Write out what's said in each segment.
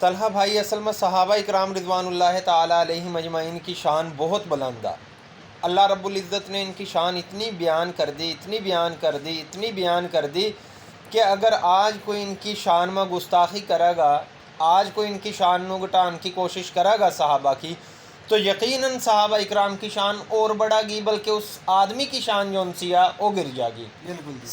طلحہ بھائی اصل میں صحابہ اکرام رضوان اللہ تعالیٰ علیہم اجمعین کی شان بہت بلند ہے۔ اللہ رب العزت نے ان کی شان اتنی بیان کر دی کہ اگر آج کوئی ان کی شان میں گستاخی کرے گا، آج کوئی ان کی شان نو گٹان کی کوشش کرے گا صحابہ کی، تو یقیناً صحابہ اکرام کی شان اور بڑھا گی، بلکہ اس آدمی کی شان جو انسی ہے وہ گر جائے گی۔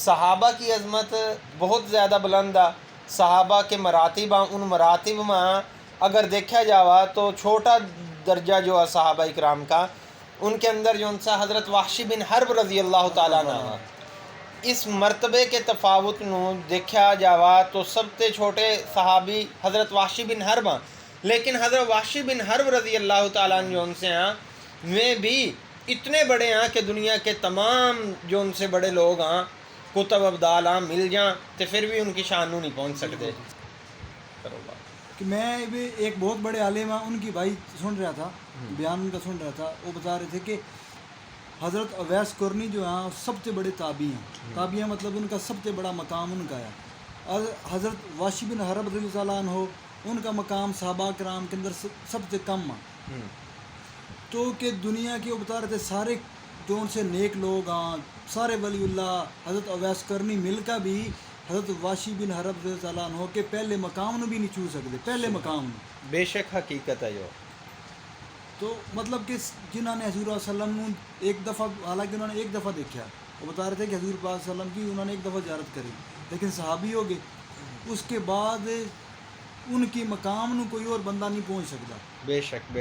صحابہ کی عظمت بہت زیادہ بلند ہے۔ صحابہ کے مراتب ہیں، ان مراتب میں اگر دیکھا جاوا تو چھوٹا درجہ جو ہے صحابہ اکرام کا، ان کے اندر جو انسا حضرت وحشی بن حرب رضی اللہ تعالیٰ عنہ، اس مرتبے کے تفاوت نو دیکھا جاوا تو سب سے چھوٹے صحابی حضرت وحشی بن حرب ہیں، لیکن حضرت وحشی بن حرب رضی اللہ تعالیٰ عنہ جو ان سے ہیں وہ بھی اتنے بڑے ہیں کہ دنیا کے تمام جو ان سے بڑے لوگ ہیں کتب ابدال ہیں مل جائیں تو پھر بھی ان کی شان نو نہیں پہنچ سکتے۔ کہ میں بھی ایک بہت بڑے عالم ہیں، ان کی بھائی سن رہا تھا، بیان ان کا سن رہا تھا، وہ بتا رہے تھے کہ حضرت اویس قرنی جو ہیں سب سے بڑے تابعی ہیں۔ تابعی مطلب ان کا سب سے بڑا مقام ان کا ہے، اور حضرت وحشی بن حرب رضی اللہ عنہ ان کا مقام صحابہ کرام کے اندر سب سے کم ہے۔ تو کہ دنیا کی وہ بتا رہے تھے سارے جو ان سے نیک لوگ ہیں، سارے ولی اللہ، حضرت اویس قرنی مل کر بھی حضرت وحشی بن حرب رضی اللہ عنہ کے پہلے مقام بھی نہیں چھو سکتے، پہلے مقام۔ بے شک حقیقت ہے جو تو مطلب کہ جنہوں نے حضور صلی اللہ علیہ وسلم ایک دفعہ، حالانکہ انہوں نے ایک دفعہ دیکھا، وہ بتا رہے تھے کہ حضور پاک صلی اللہ علیہ وسلم کی انہوں نے ایک دفعہ زیارت کری، لیکن صحابی ہو گئے، اس کے بعد ان کی مقام نو کوئی اور بندہ نہیں پہنچ سکتا۔ بے شک